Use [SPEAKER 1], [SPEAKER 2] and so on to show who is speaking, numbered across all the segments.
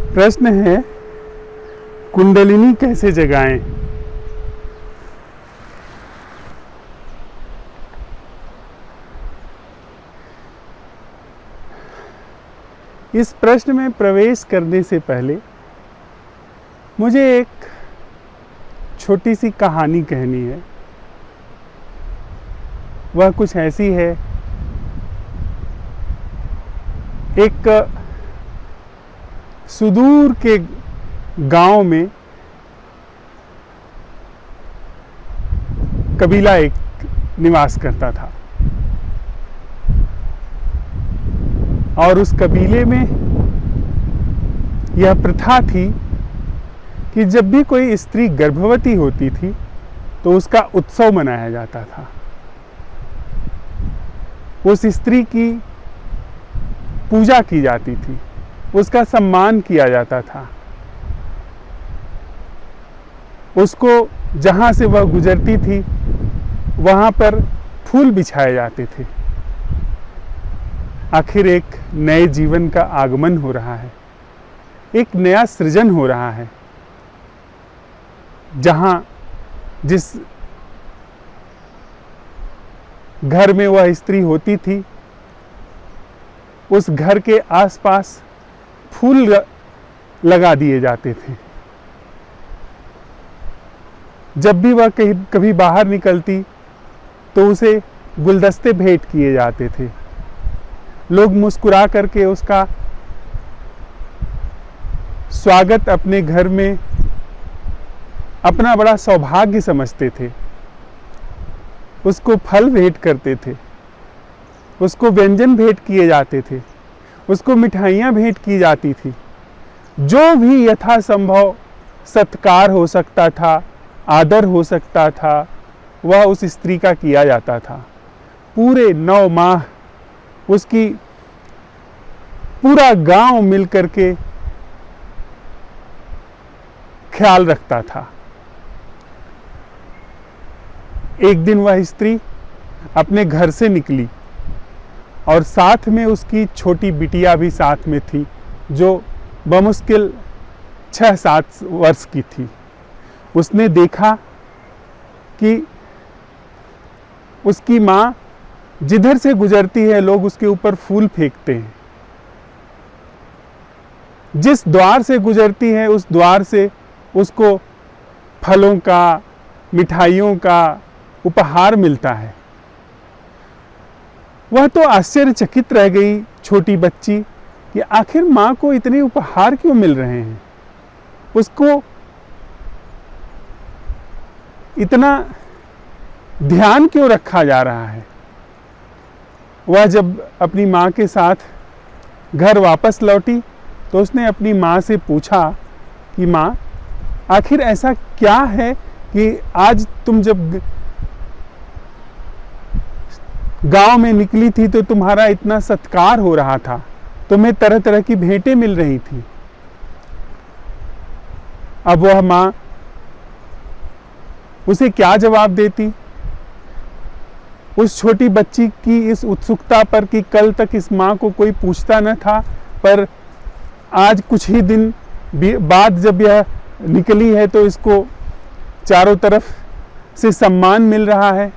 [SPEAKER 1] प्रश्न है, कुंडलिनी कैसे जगाएं? इस प्रश्न में प्रवेश करने से पहले मुझे एक छोटी सी कहानी कहनी है। वह कुछ ऐसी है, एक सुदूर के गांव में कबीला एक निवास करता था और उस कबीले में यह प्रथा थी कि जब भी कोई स्त्री गर्भवती होती थी तो उसका उत्सव मनाया जाता था। उस स्त्री की पूजा की जाती थी, उसका सम्मान किया जाता था, उसको जहाँ से वह गुजरती थी वहाँ पर फूल बिछाए जाते थे। आखिर एक नए जीवन का आगमन हो रहा है, एक नया सृजन हो रहा है, जहाँ जिस घर में वह स्त्री होती थी उस घर के आसपास फूल लगा दिए जाते थे। जब भी वह कभी बाहर निकलती तो उसे गुलदस्ते भेंट किए जाते थे। लोग मुस्कुरा करके उसका स्वागत अपने घर में अपना बड़ा सौभाग्य समझते थे। उसको फल भेंट करते थे, उसको व्यंजन भेंट किए जाते थे, उसको मिठाइयाँ भेंट की जाती थी। जो भी यथासंभव सत्कार हो सकता था, आदर हो सकता था, वह उस स्त्री का किया जाता था। पूरे 9 माह उसकी पूरा गांव मिलकर के ख्याल रखता था। एक दिन वह स्त्री अपने घर से निकली और साथ में उसकी छोटी बिटिया भी साथ में थी, जो बमुश्किल 6-7 वर्ष की थी। उसने देखा कि उसकी माँ जिधर से गुजरती है लोग उसके ऊपर फूल फेंकते हैं, जिस द्वार से गुजरती है उस द्वार से उसको फलों का, मिठाइयों का उपहार मिलता है। वह तो आश्चर्यचकित रह गई छोटी बच्ची कि आखिर माँ को इतने उपहार क्यों मिल रहे हैं, उसको इतना ध्यान क्यों रखा जा रहा है। वह जब अपनी माँ के साथ घर वापस लौटी तो उसने अपनी माँ से पूछा कि माँ, आखिर ऐसा क्या है कि आज तुम जब गांव में निकली थी तो तुम्हारा इतना सत्कार हो रहा था, तुम्हें तरह तरह की भेंटें मिल रही थी। अब वह माँ उसे क्या जवाब देती। उस छोटी बच्ची की इस उत्सुकता पर कि कल तक इस माँ को कोई पूछता न था, पर आज कुछ ही दिन बाद जब यह निकली है तो इसको चारों तरफ से सम्मान मिल रहा है।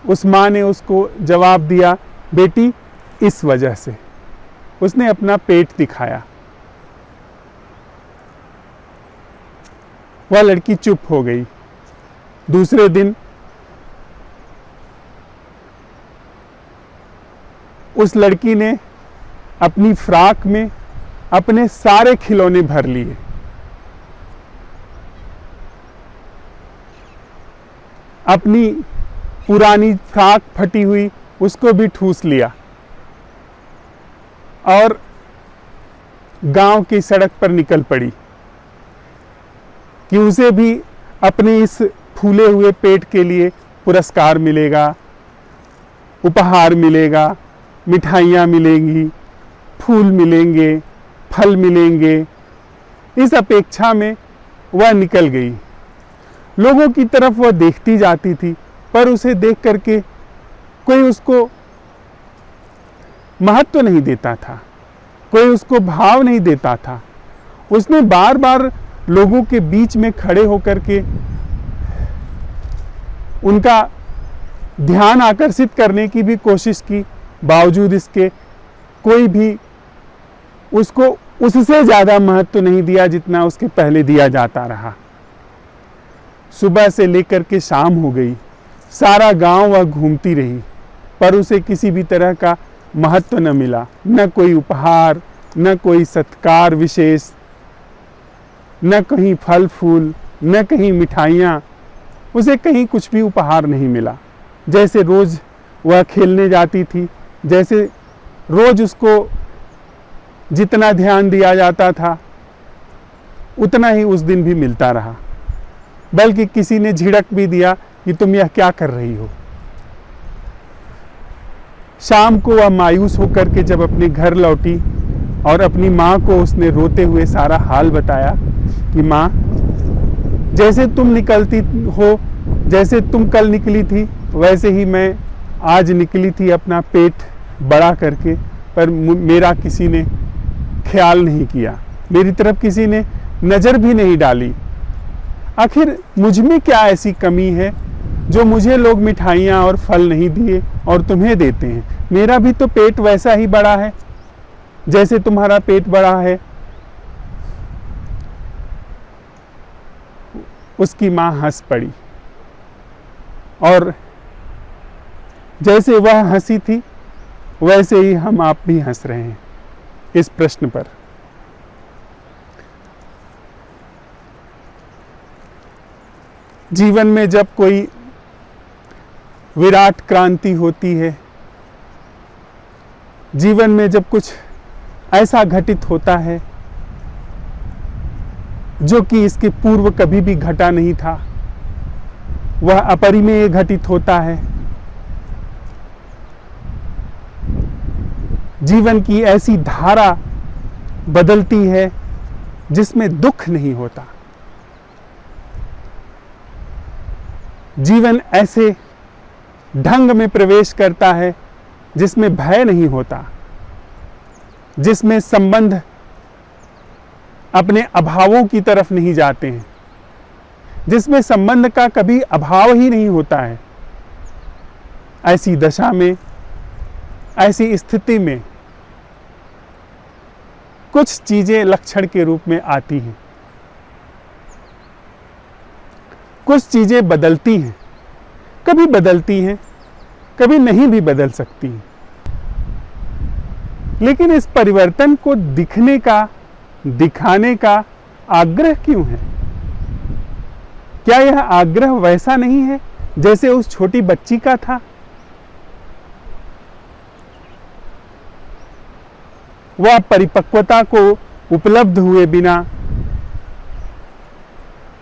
[SPEAKER 1] उस माँ ने उसको जवाब दिया, बेटी इस वजह से। उसने अपना पेट दिखाया। वह लड़की चुप हो गई। दूसरे दिन उस लड़की ने अपनी फ्रॉक में अपने सारे खिलौने भर लिए। अपनी पुरानी फ्रॉक फटी हुई उसको भी ठूस लिया और गांव की सड़क पर निकल पड़ी कि उसे भी अपने इस फूले हुए पेट के लिए पुरस्कार मिलेगा, उपहार मिलेगा, मिठाइयाँ मिलेंगी, फूल मिलेंगे, फल मिलेंगे। इस अपेक्षा में वह निकल गई। लोगों की तरफ वह देखती जाती थी, पर उसे देख करके कोई उसको महत्व नहीं देता था, कोई उसको भाव नहीं देता था। उसने बार बार लोगों के बीच में खड़े होकर के उनका ध्यान आकर्षित करने की भी कोशिश की, बावजूद इसके कोई भी उसको उससे ज़्यादा महत्व नहीं दिया जितना उसके पहले दिया जाता रहा। सुबह से लेकर के शाम हो गई, सारा गांव वह घूमती रही, पर उसे किसी भी तरह का महत्व न मिला, न कोई उपहार, न कोई सत्कार विशेष, न कहीं फल फूल, न कहीं मिठाइयाँ। उसे कहीं कुछ भी उपहार नहीं मिला। जैसे रोज़ वह खेलने जाती थी, जैसे रोज़ उसको जितना ध्यान दिया जाता था उतना ही उस दिन भी मिलता रहा, बल्कि किसी ने झिड़क भी दिया कि तुम यह क्या कर रही हो। शाम को वह मायूस होकर के जब अपने घर लौटी और अपनी माँ को उसने रोते हुए सारा हाल बताया कि माँ, जैसे तुम निकलती हो, जैसे तुम कल निकली थी, वैसे ही मैं आज निकली थी अपना पेट बड़ा करके, पर मेरा किसी ने ख्याल नहीं किया, मेरी तरफ किसी ने नज़र भी नहीं डाली। आखिर मुझ में क्या ऐसी कमी है जो मुझे लोग मिठाइयाँ और फल नहीं दिए और तुम्हें देते हैं? मेरा भी तो पेट वैसा ही बड़ा है जैसे तुम्हारा पेट बड़ा है। उसकी माँ हंस पड़ी और जैसे वह हंसी थी वैसे ही हम आप भी हंस रहे हैं इस प्रश्न पर। जीवन में जब कोई विराट क्रांति होती है, जीवन में जब कुछ ऐसा घटित होता है जो कि इसके पूर्व कभी भी घटा नहीं था, वह अपरिमेय घटित होता है। जीवन की ऐसी धारा बदलती है जिसमें दुख नहीं होता। जीवन ऐसे ढंग में प्रवेश करता है जिसमें भय नहीं होता, जिसमें संबंध अपने अभावों की तरफ नहीं जाते हैं, जिसमें संबंध का कभी अभाव ही नहीं होता है। ऐसी दशा में, ऐसी स्थिति में कुछ चीजें लक्षण के रूप में आती हैं, कुछ चीजें बदलती हैं, कभी बदलती हैं, कभी नहीं भी बदल सकती हैं। लेकिन इस परिवर्तन को दिखने का, दिखाने का आग्रह क्यों है? क्या यह आग्रह वैसा नहीं है जैसे उस छोटी बच्ची का था? वह परिपक्वता को उपलब्ध हुए बिना,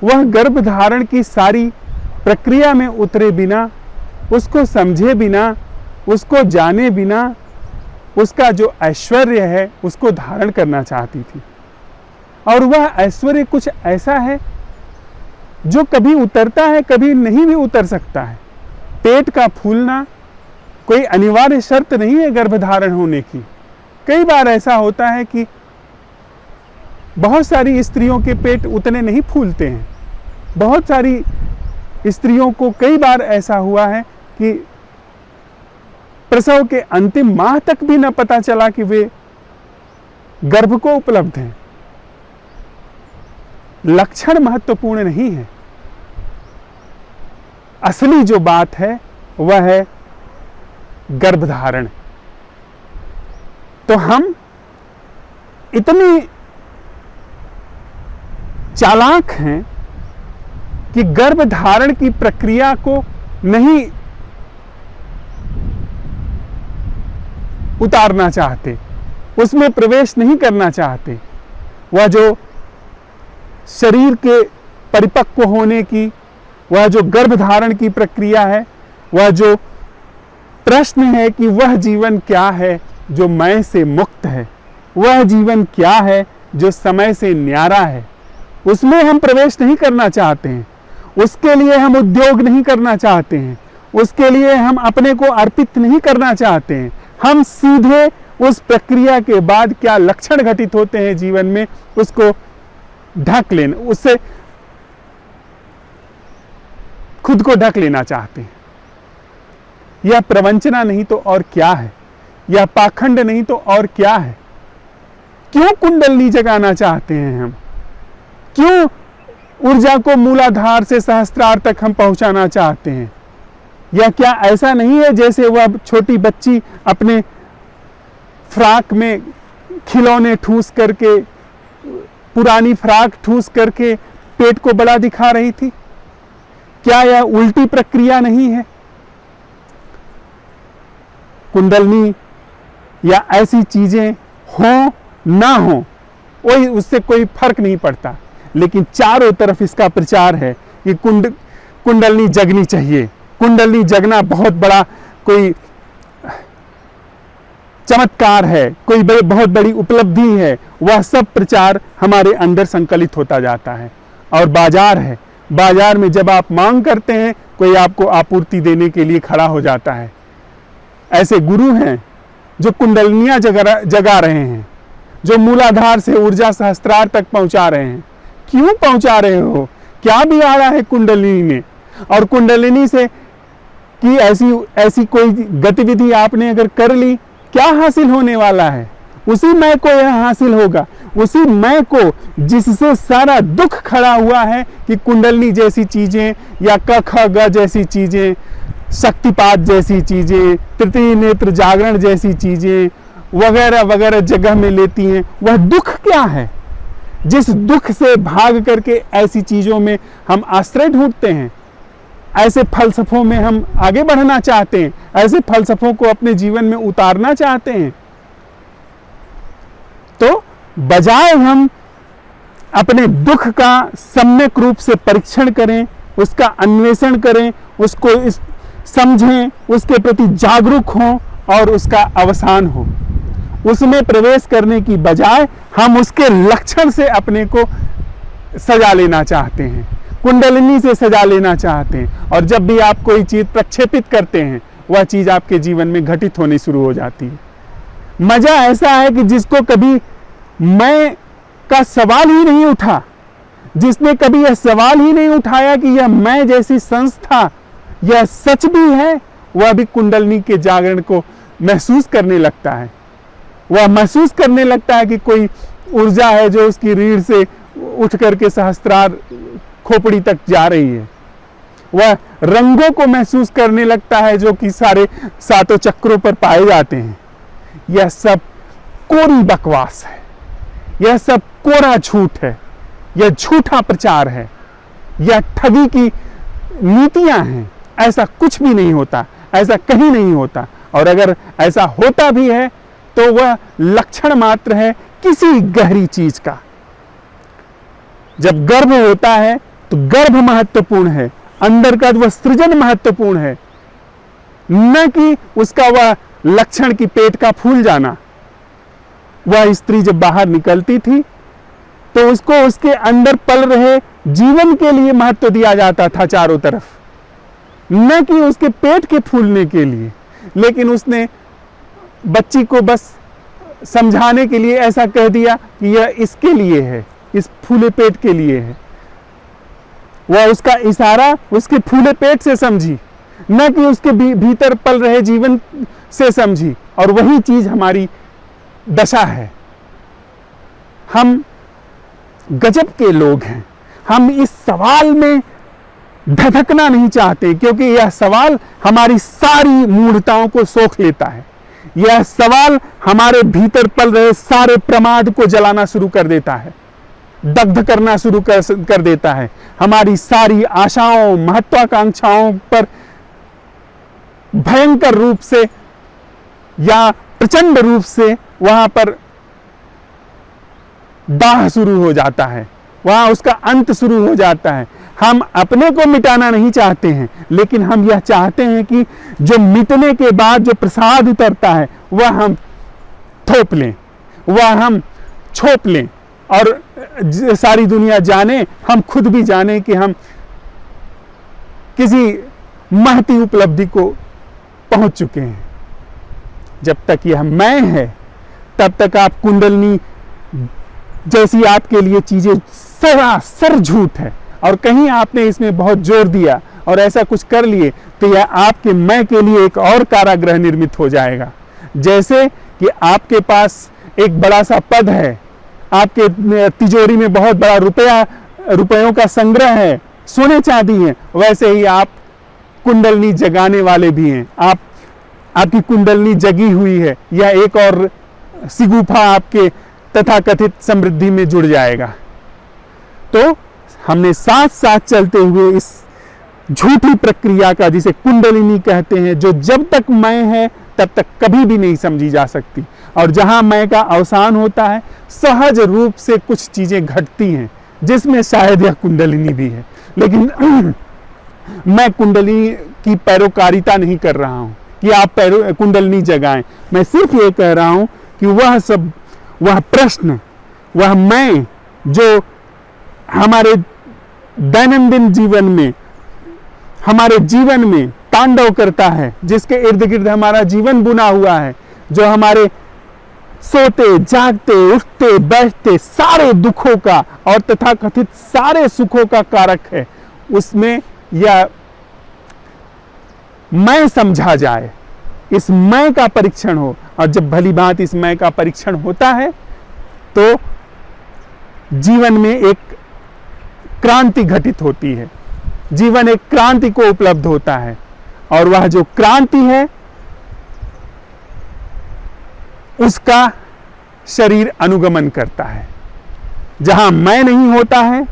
[SPEAKER 1] वह गर्भधारण की सारी प्रक्रिया में उतरे बिना, उसको समझे बिना, उसको जाने बिना, उसका जो ऐश्वर्य है उसको धारण करना चाहती थी। और वह ऐश्वर्य कुछ ऐसा है जो कभी उतरता है, कभी नहीं भी उतर सकता है। पेट का फूलना कोई अनिवार्य शर्त नहीं है गर्भधारण होने की। कई बार ऐसा होता है कि बहुत सारी स्त्रियों के पेट उतने नहीं फूलते हैं। बहुत सारी स्त्रियों को कई बार ऐसा हुआ है कि प्रसव के अंतिम माह तक भी न पता चला कि वे गर्भ को उपलब्ध हैं। लक्षण महत्वपूर्ण नहीं है, असली जो बात है वह है गर्भधारण। तो हम इतनी चालाक हैं कि गर्भधारण की प्रक्रिया को नहीं उतारना चाहते, उसमें प्रवेश नहीं करना चाहते। वह जो शरीर के परिपक्व होने की, वह जो गर्भधारण की प्रक्रिया है, वह जो प्रश्न है कि वह जीवन क्या है जो मैं से मुक्त है, वह जीवन क्या है जो समय से न्यारा है, उसमें हम प्रवेश नहीं करना चाहते हैं। उसके लिए हम उद्योग नहीं करना चाहते हैं, उसके लिए हम अपने को अर्पित नहीं करना चाहते हैं। हम सीधे उस प्रक्रिया के बाद क्या लक्षण घटित होते हैं जीवन में, उसको ढक लेना, उससे खुद को ढक लेना चाहते हैं। यह प्रवंचना नहीं तो और क्या है, यह पाखंड नहीं तो और क्या है। क्यों कुंडलनी जगाना चाहते हैं हम, क्यों ऊर्जा को मूलाधार से सहस्त्रार तक हम पहुंचाना चाहते हैं। या क्या ऐसा नहीं है जैसे वह छोटी बच्ची अपने फ्राक में खिलौने ठूस करके, पुरानी फ्राक ठूस करके पेट को बड़ा दिखा रही थी? क्या यह उल्टी प्रक्रिया नहीं है? कुंडलनी या ऐसी चीजें हो ना हो, वही उससे कोई फर्क नहीं पड़ता, लेकिन चारों तरफ इसका प्रचार है कि कुंडलनी जगनी चाहिए। कुंडलनी जगना बहुत बड़ा कोई चमत्कार है, कोई बहुत बड़ी उपलब्धि है। वह सब प्रचार हमारे अंदर संकलित होता जाता है। और बाजार है, बाजार में जब आप मांग करते हैं, कोई आपको आपूर्ति देने के लिए खड़ा हो जाता है। ऐसे गुरु हैं जो कुंडलनियां जगा रहे हैं, जो मूलाधार से ऊर्जा सहस्त्रार तक पहुंचा रहे हैं। क्यों पहुंचा रहे हो? क्या बिगाड़ा है कुंडलिनी में? और कुंडलिनी से कि ऐसी कोई गतिविधि आपने अगर कर ली, क्या हासिल होने वाला है? उसी मैं को यह हासिल होगा, उसी मैं को जिससे सारा दुख खड़ा हुआ है कि कुंडलनी जैसी चीजें या क ख ग जैसी चीजें, शक्तिपात जैसी चीजें, तृतीय नेत्र जागरण जैसी चीजें वगैरह वगैरह जगह में लेती हैं। वह दुख क्या है? जिस दुख से भाग करके ऐसी चीजों में हम आश्रय ढूंढते हैं, ऐसे फलसफों में हम आगे बढ़ना चाहते हैं, ऐसे फलसफों को अपने जीवन में उतारना चाहते हैं, तो बजाय हम अपने दुख का सम्यक रूप से परीक्षण करें, उसका अन्वेषण करें, उसको समझें, उसके प्रति जागरूक हों और उसका अवसान हो, उसमें प्रवेश करने की बजाय हम उसके लक्षण से अपने को सजा लेना चाहते हैं, कुंडलिनी से सजा लेना चाहते हैं। और जब भी आप कोई चीज प्रक्षेपित करते हैं, वह चीज आपके जीवन में घटित होनी शुरू हो जाती है। मजा ऐसा है कि जिसको कभी मैं का सवाल ही नहीं उठा, जिसने कभी यह सवाल ही नहीं उठाया कि यह मैं जैसी संस्था यह सच भी है, वह भी कुंडलिनी के जागरण को महसूस करने लगता है। वह महसूस करने लगता है कि कोई ऊर्जा है जो उसकी रीढ़ से उठ करके सहस्त्रार खोपड़ी तक जा रही है। वह रंगों को महसूस करने लगता है जो कि सारे सातों चक्रों पर पाए जाते हैं। यह सब कोरी बकवास है, यह सब कोरा झूठ है, यह झूठा प्रचार है, यह ठगी की नीतियां हैं। ऐसा कुछ भी नहीं होता, ऐसा कहीं नहीं होता। और अगर ऐसा होता भी है तो वह लक्षण मात्र है किसी गहरी चीज का। जब गर्भ होता है तो गर्भ महत्वपूर्ण है, अंदर का वह सृजन महत्वपूर्ण है, न कि उसका वह लक्षण की पेट का फूल जाना। वह स्त्री जब बाहर निकलती थी तो उसको उसके अंदर पल रहे जीवन के लिए महत्व दिया जाता था चारों तरफ, न कि उसके पेट के फूलने के लिए। लेकिन उसने बच्ची को बस समझाने के लिए ऐसा कह दिया कि यह इसके लिए है, इस फूले पेट के लिए है। वह उसका इशारा उसके फूले पेट से समझी, न कि उसके भीतर पल रहे जीवन से समझी। और वही चीज हमारी दशा है। हम गजब के लोग हैं। हम इस सवाल में धधकना नहीं चाहते, क्योंकि यह सवाल हमारी सारी मूढ़ताओं को सोख लेता है। यह सवाल हमारे भीतर पल रहे सारे प्रमाद को जलाना शुरू कर देता है, दग्ध करना शुरू कर देता है। हमारी सारी आशाओं, महत्वाकांक्षाओं पर भयंकर रूप से या प्रचंड रूप से वहां पर दाह शुरू हो जाता है, वहां उसका अंत शुरू हो जाता है। हम अपने को मिटाना नहीं चाहते हैं, लेकिन हम यह चाहते हैं कि जो मिटने के बाद जो प्रसाद उतरता है वह हम थोप लें, वह हम छोप लें, और सारी दुनिया जाने, हम खुद भी जाने कि हम किसी महती उपलब्धि को पहुंच चुके हैं। जब तक यह मैं है, तब तक आप कुंडलिनी जैसी आपके लिए चीजें सरासर झूठ है। और कहीं आपने इसमें बहुत जोर दिया और ऐसा कुछ कर लिए तो यह आपके मैं के लिए एक और कारागृह निर्मित हो जाएगा। जैसे कि आपके पास एक बड़ा सा पद है, आपके तिजोरी में बहुत बड़ा रुपयों का संग्रह है, सोने चांदी है, वैसे ही आप कुंडलिनी जगाने वाले भी हैं। आपकी कुंडलिनी जगी हुई है, यह एक और सिगुफा आपके तथाकथित समृद्धि में जुड़ जाएगा। तो हमने साथ साथ चलते हुए इस झूठी प्रक्रिया का, जिसे कुंडलिनी कहते हैं, जो जब तक मैं है तब तक कभी भी नहीं समझी जा सकती, और जहां मैं का अवसान होता है सहज रूप से कुछ चीजें घटती हैं, जिसमें शायद यह कुंडलिनी भी है। लेकिन मैं कुंडलिनी की पैरोकारिता नहीं कर रहा हूं कि आप कुंडलिनी जगाएं। मैं सिर्फ ये कह रहा हूं कि वह प्रश्न, वह मैं जो हमारे दैनंदिन जीवन में, हमारे जीवन में तांडव करता है, जिसके इर्द गिर्द हमारा जीवन बुना हुआ है, जो हमारे सोते जागते उठते बैठते सारे दुखों का और तथाकथित सारे सुखों का कारक है, उसमें यह मैं समझा जाए, इस मैं का परीक्षण हो। और जब भली भांति इस मैं का परीक्षण होता है तो जीवन में एक क्रांति घटित होती है, जीवन एक क्रांति को उपलब्ध होता है। और वह जो क्रांति है उसका शरीर अनुगमन करता है। जहां मैं नहीं होता है,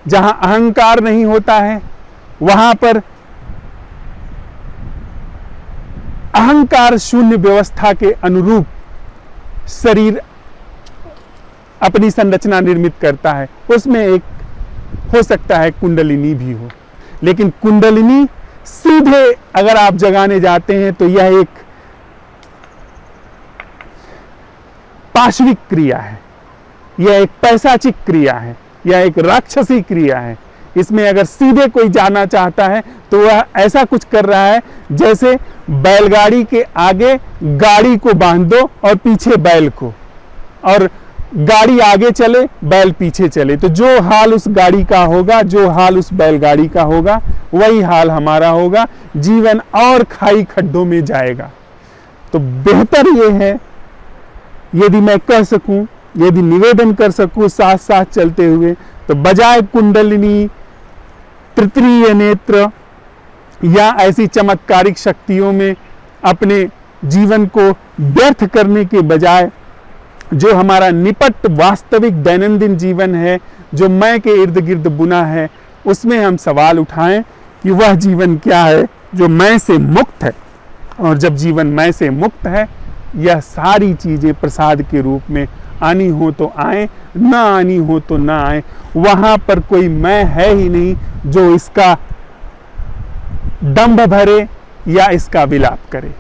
[SPEAKER 1] जहां अहंकार नहीं होता है, वहां पर अहंकार शून्य व्यवस्था के अनुरूप शरीर अपनी संरचना निर्मित करता है। उसमें एक हो सकता है कुंडलिनी भी हो, लेकिन कुंडलिनी सीधे अगर आप जगाने जाते हैं तो यह एक पाशविक क्रिया है, यह एक पैशाचिक क्रिया है, यह एक राक्षसी क्रिया है। इसमें अगर सीधे कोई जाना चाहता है तो वह ऐसा कुछ कर रहा है जैसे बैलगाड़ी के आगे गाड़ी को बांध दो और पीछे बैल को, और गाड़ी आगे चले बैल पीछे चले, तो जो हाल उस गाड़ी का होगा, जो हाल उस बैलगाड़ी का होगा, वही हाल हमारा होगा। जीवन और खाई खड्डों में जाएगा। तो बेहतर यह है, यदि मैं कह सकूं, यदि निवेदन कर सकूं साथ साथ चलते हुए, तो बजाय कुंडलिनी, तृतीय नेत्र या ऐसी चमत्कारिक शक्तियों में अपने जीवन को व्यर्थ करने के बजाय, जो हमारा निपट वास्तविक दैनंदिन जीवन है, जो मैं के इर्द गिर्द बुना है, उसमें हम सवाल उठाएं कि वह जीवन क्या है जो मैं से मुक्त है। और जब जीवन मैं से मुक्त है, यह सारी चीजें प्रसाद के रूप में आनी हो तो आए, ना आनी हो तो ना आए। वहां पर कोई मैं है ही नहीं जो इसका दंभ भरे या इसका विलाप करे।